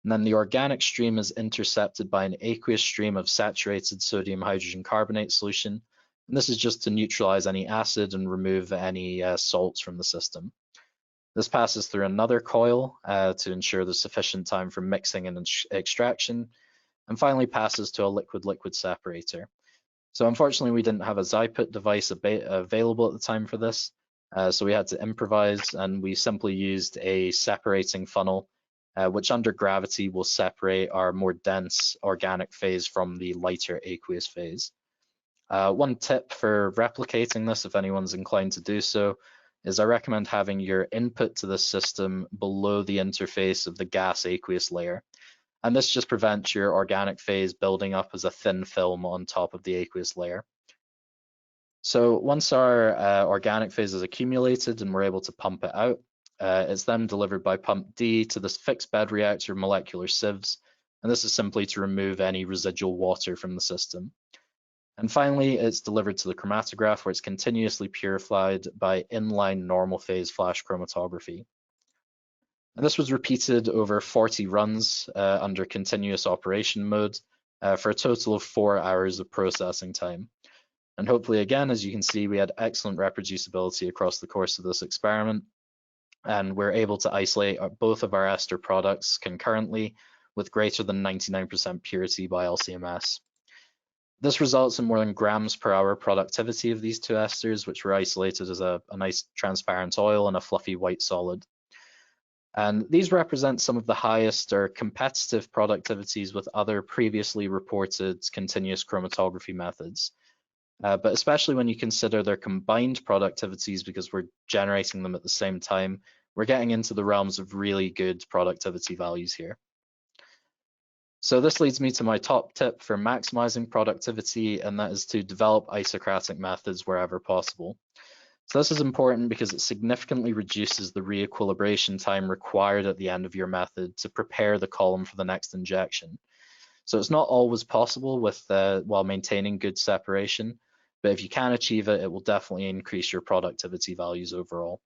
And then the organic stream is intercepted by an aqueous stream of saturated sodium hydrogen carbonate solution. And this is just to neutralize any acid and remove any salts from the system. This passes through another coil to ensure there's sufficient time for mixing and extraction, and finally passes to a liquid-liquid separator. So unfortunately, we didn't have a Zyput device available at the time for this, so we had to improvise, and we simply used a separating funnel, which under gravity will separate our more dense organic phase from the lighter aqueous phase. One tip for replicating this, if anyone's inclined to do so, is I recommend having your input to this system below the interface of the gas aqueous layer. And this just prevents your organic phase building up as a thin film on top of the aqueous layer. So once our organic phase is accumulated and we're able to pump it out, it's then delivered by pump D to this fixed bed reactor molecular sieves. And this is simply to remove any residual water from the system. And finally, it's delivered to the chromatograph where it's continuously purified by inline normal phase flash chromatography. And this was repeated over 40 runs under continuous operation mode for a total of 4 hours of processing time. And hopefully, again, as you can see, we had excellent reproducibility across the course of this experiment. And we're able to isolate both of our ester products concurrently with greater than 99% purity by LCMS. This results in more than grams per hour productivity of these two esters, which were isolated as a nice transparent oil and a fluffy white solid. And these represent some of the highest or competitive productivities with other previously reported continuous chromatography methods. But especially when you consider their combined productivities, because we're generating them at the same time, we're getting into the realms of really good productivity values here. So this leads me to my top tip for maximizing productivity, and that is to develop isocratic methods wherever possible. So this is important because it significantly reduces the re-equilibration time required at the end of your method to prepare the column for the next injection. So it's not always possible with while maintaining good separation, but if you can achieve it, it will definitely increase your productivity values overall.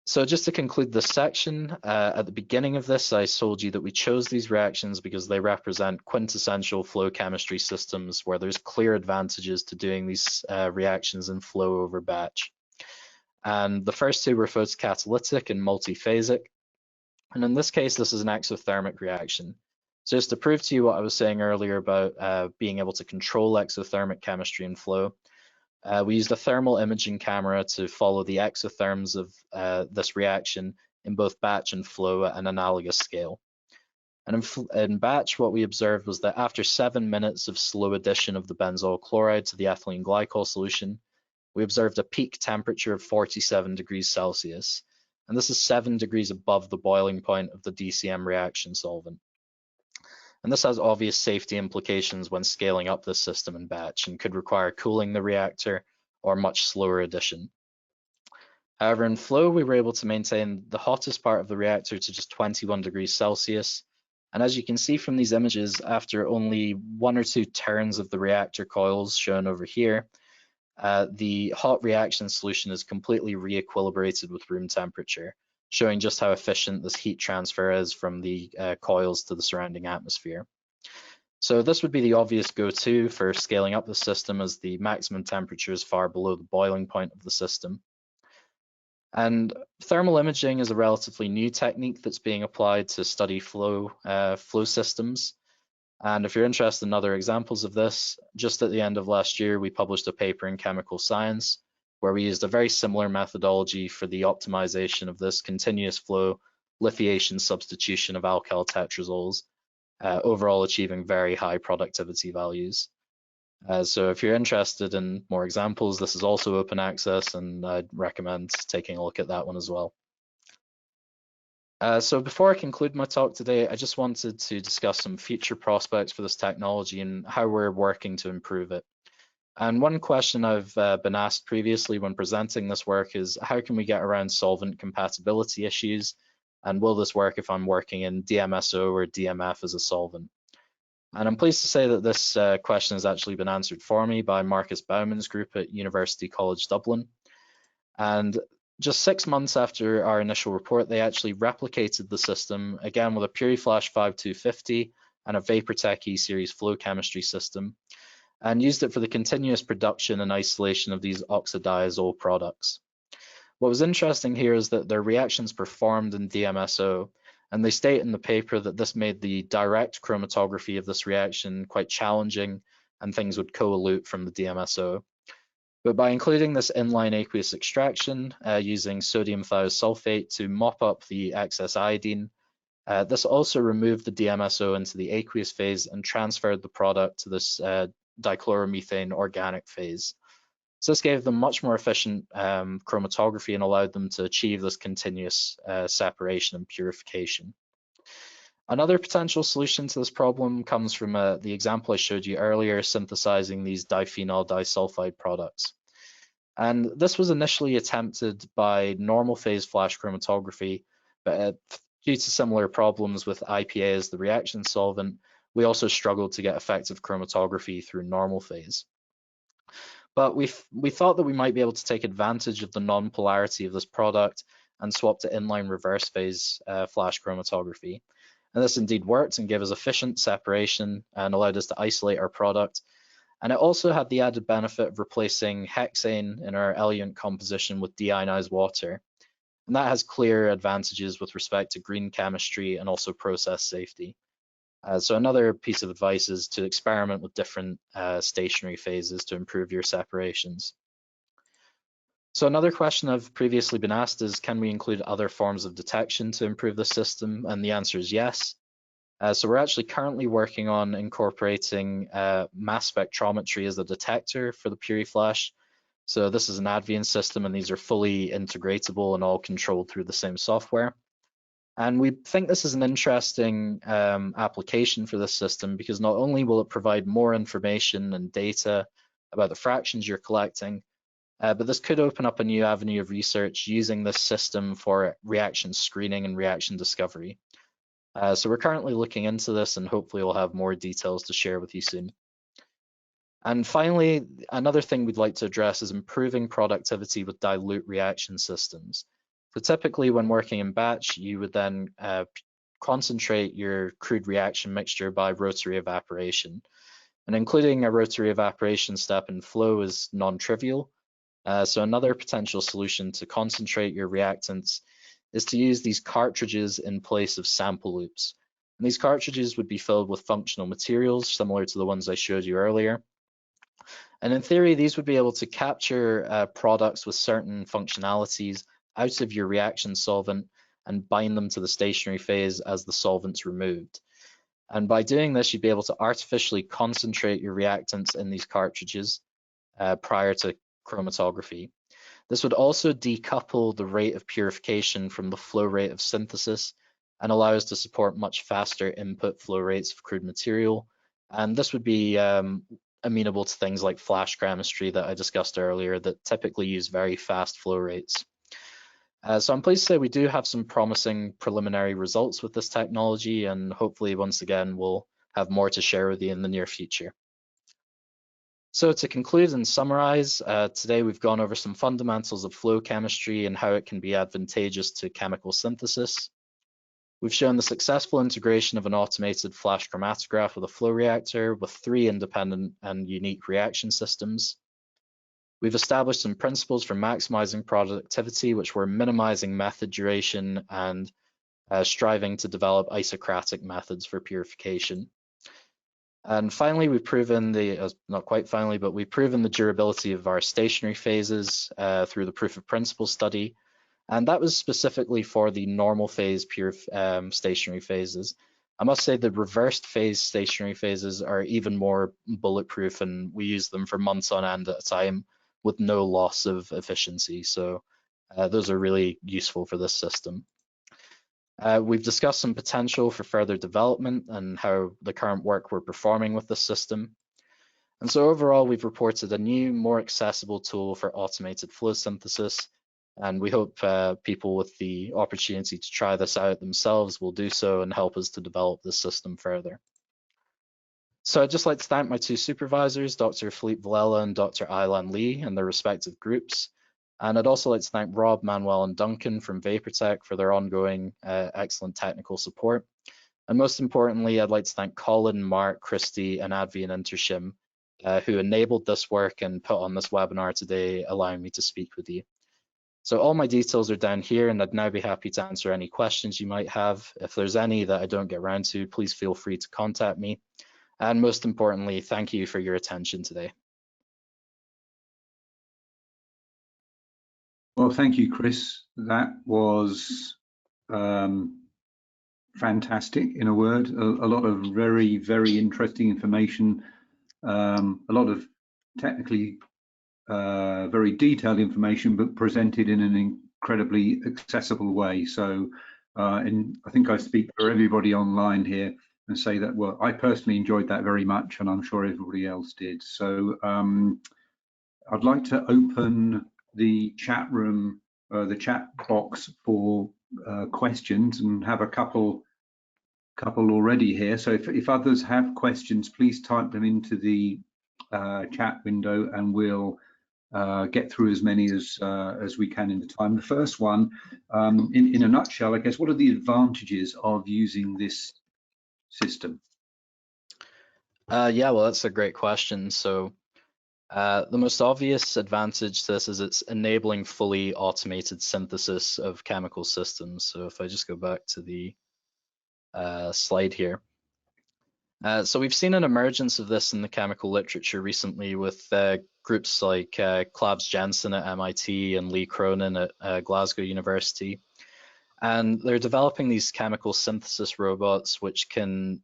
So just to conclude this section, at the beginning of this, I told you that we chose these reactions because they represent quintessential flow chemistry systems where there's clear advantages to doing these reactions in flow over batch. And the first two were photocatalytic and multiphasic. And in this case, this is an exothermic reaction. So just to prove to you what I was saying earlier about being able to control exothermic chemistry in flow, we used a thermal imaging camera to follow the exotherms of this reaction in both batch and flow at an analogous scale. And in batch, what we observed was that after 7 minutes of slow addition of the benzoyl chloride to the ethylene glycol solution, we observed a peak temperature of 47 degrees Celsius. And this is 7 degrees above the boiling point of the DCM reaction solvent. And this has obvious safety implications when scaling up this system in batch and could require cooling the reactor or much slower addition. However, in flow, we were able to maintain the hottest part of the reactor to just 21 degrees Celsius. And as you can see from these images, after only 1 or 2 turns of the reactor coils shown over here, the hot reaction solution is completely re-equilibrated with room temperature, showing just how efficient this heat transfer is from the coils to the surrounding atmosphere. So this would be the obvious go-to for scaling up the system, as the maximum temperature is far below the boiling point of the system. And thermal imaging is a relatively new technique that's being applied to study flow systems. And if you're interested in other examples of this, just at the end of last year, we published a paper in Chemical Science where we used a very similar methodology for the optimization of this continuous flow lithiation substitution of alkyl tetrazoles, overall achieving very high productivity values. So if you're interested in more examples, this is also open access, and I'd recommend taking a look at that one as well. So before I conclude my talk today, I just wanted to discuss some future prospects for this technology and how we're working to improve it. And one question I've been asked previously when presenting this work is, how can we get around solvent compatibility issues? And will this work if I'm working in DMSO or DMF as a solvent? And I'm pleased to say that this question has actually been answered for me by Marcus Bauman's group at University College Dublin. And just 6 months after our initial report, they actually replicated the system, again with a puriFlash 5250 and a Vaportec E-series flow chemistry system, and used it for the continuous production and isolation of these oxidiazole products. What was interesting here is that their reactions performed in DMSO, and they state in the paper that this made the direct chromatography of this reaction quite challenging, and things would co-elute from the DMSO. But by including this inline aqueous extraction using sodium thiosulfate to mop up the excess iodine, this also removed the DMSO into the aqueous phase and transferred the product to this dichloromethane organic phase. So this gave them much more efficient chromatography and allowed them to achieve this continuous separation and purification. Another potential solution to this problem comes from the example I showed you earlier, synthesizing these diphenol disulfide products. And this was initially attempted by normal phase flash chromatography, but due to similar problems with IPA as the reaction solvent, we also struggled to get effective chromatography through normal phase. But we thought that we might be able to take advantage of the non-polarity of this product and swap to inline reverse phase flash chromatography. And this indeed worked and gave us efficient separation and allowed us to isolate our product. And it also had the added benefit of replacing hexane in our eluent composition with deionized water. And that has clear advantages with respect to green chemistry and also process safety. So another piece of advice is to experiment with different stationary phases to improve your separations. So another question I've previously been asked is, can we include other forms of detection to improve the system? And the answer is yes. So we're actually currently working on incorporating mass spectrometry as a detector for the puriFlash. So this is an Advian system, and these are fully integratable and all controlled through the same software. And we think this is an interesting application for this system, because not only will it provide more information and data about the fractions you're collecting, but this could open up a new avenue of research using this system for reaction screening and reaction discovery. So we're currently looking into this, and hopefully we'll have more details to share with you soon. And finally, another thing we'd like to address is improving productivity with dilute reaction systems. So typically when working in batch, you would then concentrate your crude reaction mixture by rotary evaporation. And including a rotary evaporation step in flow is non-trivial. So another potential solution to concentrate your reactants is to use these cartridges in place of sample loops. And these cartridges would be filled with functional materials similar to the ones I showed you earlier. And in theory, these would be able to capture products with certain functionalities out of your reaction solvent and bind them to the stationary phase as the solvent's removed. And by doing this, you'd be able to artificially concentrate your reactants in these cartridges prior to chromatography. This would also decouple the rate of purification from the flow rate of synthesis and allow us to support much faster input flow rates of crude material. And this would be amenable to things like flash chemistry that I discussed earlier that typically use very fast flow rates. So I'm pleased to say we do have some promising preliminary results with this technology, and hopefully once again we'll have more to share with you in the near future. So to conclude and summarize, today we've gone over some fundamentals of flow chemistry and how it can be advantageous to chemical synthesis. We've shown the successful integration of an automated flash chromatograph with a flow reactor with 3 independent and unique reaction systems. We've established some principles for maximizing productivity, which were minimizing method duration and striving to develop isocratic methods for purification. And finally, we've proven not quite finally, but we've proven the durability of our stationary phases through the proof of principle study. And that was specifically for the normal phase pure stationary phases. I must say the reversed phase stationary phases are even more bulletproof, and we use them for months on end at a time with no loss of efficiency. So those are really useful for this system. We've discussed some potential for further development and how the current work we're performing with this system. And so overall, we've reported a new, more accessible tool for automated flow synthesis. And we hope people with the opportunity to try this out themselves will do so and help us to develop this system further. So I'd just like to thank my 2 supervisors, Dr. Filipe Vilela and Dr. Ai-Lan and their respective groups. And I'd also like to thank Rob, Manuel, and Duncan from Vaportech for their ongoing excellent technical support. And most importantly, I'd like to thank Colin, Mark, Christy, and Advi and Intershim, who enabled this work and put on this webinar today, allowing me to speak with you. So all my details are down here, and I'd now be happy to answer any questions you might have. If there's any that I don't get around to, please feel free to contact me. And most importantly, thank you for your attention today. Well, thank you, Chris. That was fantastic, in a word. A lot of very, very interesting information, a lot of technically very detailed information, but presented in an incredibly accessible way. So and I think I speak for everybody online here and say that, well, I personally enjoyed that very much, and I'm sure everybody else did. So I'd like to open the chat room, the chat box for questions, and have a couple already here. So if others have questions, please type them into the chat window, and we'll get through as many as we can in the time. The first one, in a nutshell, I guess, what are the advantages of using this system? Yeah, well, that's a great question. So the most obvious advantage to this is it's enabling fully automated synthesis of chemical systems. So if I just go back to the slide here. So we've seen an emergence of this in the chemical literature recently with groups like Klabs Jensen at MIT and Lee Cronin at Glasgow University. And they're developing these chemical synthesis robots which can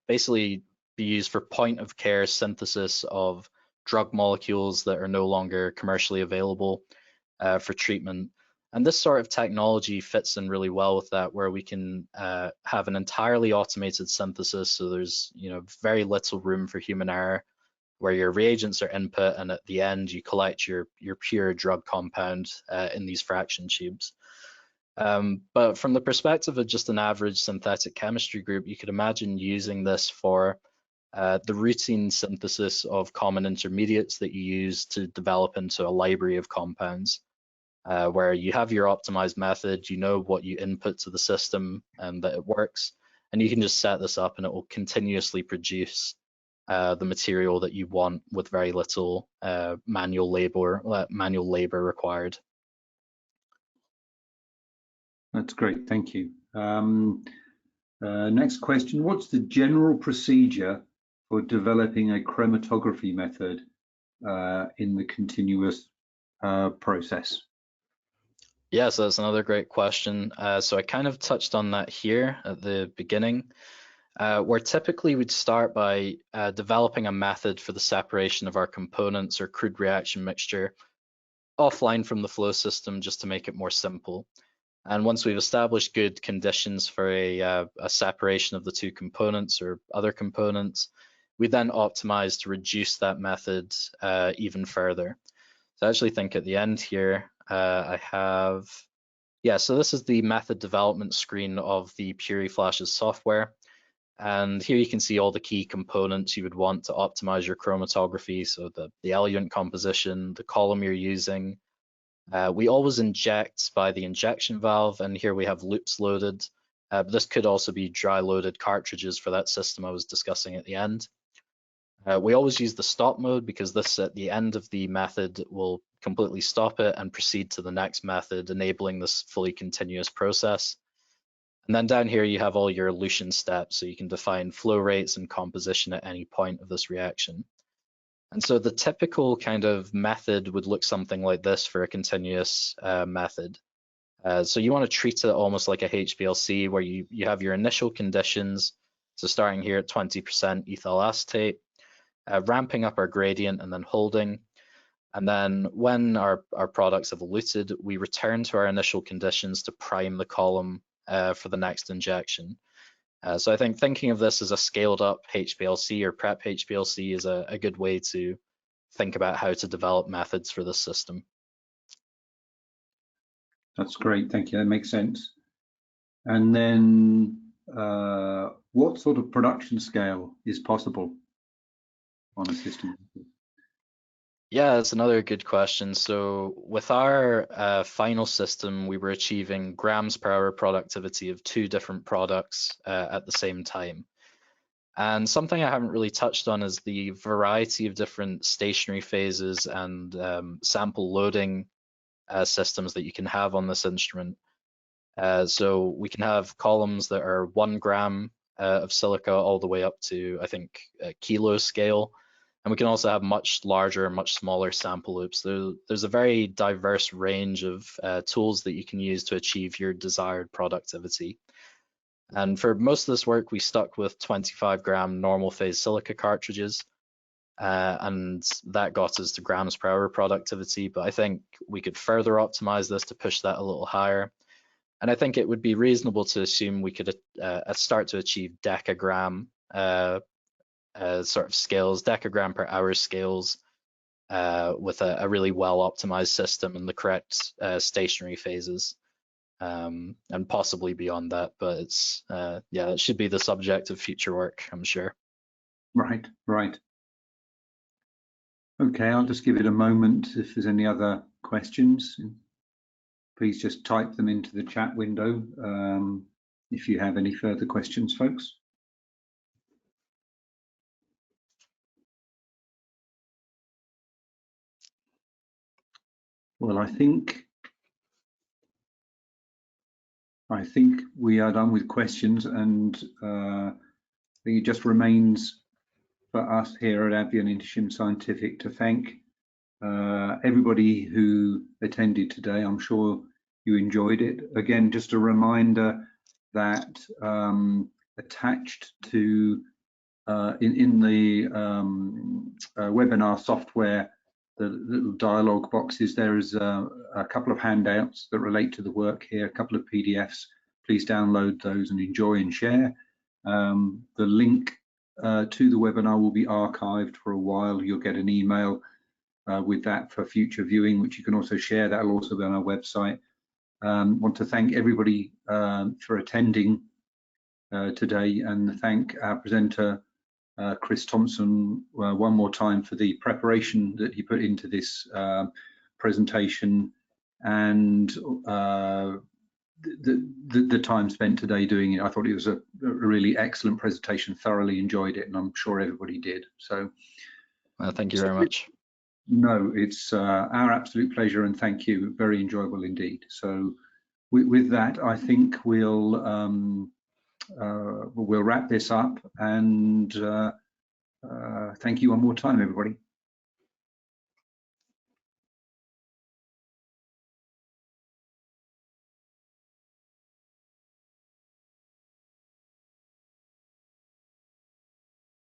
basically be used for point-of-care synthesis of drug molecules that are no longer commercially available for treatment. And this sort of technology fits in really well with that, where we can have an entirely automated synthesis. So there's very little room for human error, where your reagents are input, and at the end you collect your pure drug compound in these fraction tubes. But from the perspective of just an average synthetic chemistry group, you could imagine using this for the routine synthesis of common intermediates that you use to develop into a library of compounds. Where you have your optimized method, you know what you input to the system and that it works, and you can just set this up and it will continuously produce the material that you want with very little manual labor required. That's great, thank you. Next question, what's the general procedure for developing a chromatography method in the continuous process? Yeah, so that's another great question. So I kind of touched on that here at the beginning, where typically we'd start by developing a method for the separation of our components or crude reaction mixture offline from the flow system, just to make it more simple. And once we've established good conditions for a separation of the 2 components or other components, we then optimize to reduce that method even further. So I actually think at the end here, I have Yeah, so this is the method development screen of the puriFlash's software. And here you can see all the key components you would want to optimize your chromatography. So the eluent composition, the column you're using. We always inject by the injection valve, and here we have loops loaded. But this could also be dry loaded cartridges for that system I was discussing at the end. We always use the stop mode because this at the end of the method will completely stop it and proceed to the next method, enabling this fully continuous process. And then down here you have all your elution steps, so you can define flow rates and composition at any point of this reaction. And so the typical kind of method would look something like this for a continuous method. So you want to treat it almost like a HPLC where you have your initial conditions. So starting here at 20% ethyl acetate, ramping up our gradient and then holding. And then when our products have eluted, we return to our initial conditions to prime the column for the next injection. So I think thinking of this as a scaled up HPLC or prep HPLC is a good way to think about how to develop methods for this system. That's great, thank you, that makes sense. And then what sort of production scale is possible on a system? Yeah, that's another good question. So with our final system, we were achieving grams per hour productivity of 2 different products at the same time. And something I haven't really touched on is the variety of different stationary phases and sample loading systems that you can have on this instrument. So we can have columns that are 1 gram of silica all the way up to, I think, a kilo scale. And we can also have much larger, much smaller sample loops. There's a very diverse range of tools that you can use to achieve your desired productivity. And for most of this work, we stuck with 25 gram normal phase silica cartridges. And that got us to grams per hour productivity. But I think we could further optimize this to push that a little higher. And I think it would be reasonable to assume we could start to achieve decagram sort of scales, decagram per hour scales, with a really well optimized system and the correct stationary phases, and possibly beyond that. But it's yeah, it should be the subject of future work, I'm sure. Right, right. Okay, I'll just give it a moment if there's any other questions. Please just type them into the chat window if you have any further questions, folks. Well, I think we are done with questions, and I think it just remains for us here at Avian Interim Scientific to thank everybody who attended today. I'm sure you enjoyed it. Again, just a reminder that attached to in the webinar software, the little dialog boxes, there is a couple of handouts that relate to the work here, a couple of PDFs. Please download those and enjoy and share. The link to the webinar will be archived for a while. You'll get an email with that for future viewing, which you can also share. That will also be on our website. Want to thank everybody for attending today, and thank our presenter Chris Thomson one more time for the preparation that he put into this presentation, and the time spent today doing it. I thought it was a really excellent presentation, thoroughly enjoyed it, and I'm sure everybody did. So thank you very much. No, it's our absolute pleasure, and thank you. Very enjoyable indeed. So with that, I think we'll wrap this up, and thank you one more time, everybody.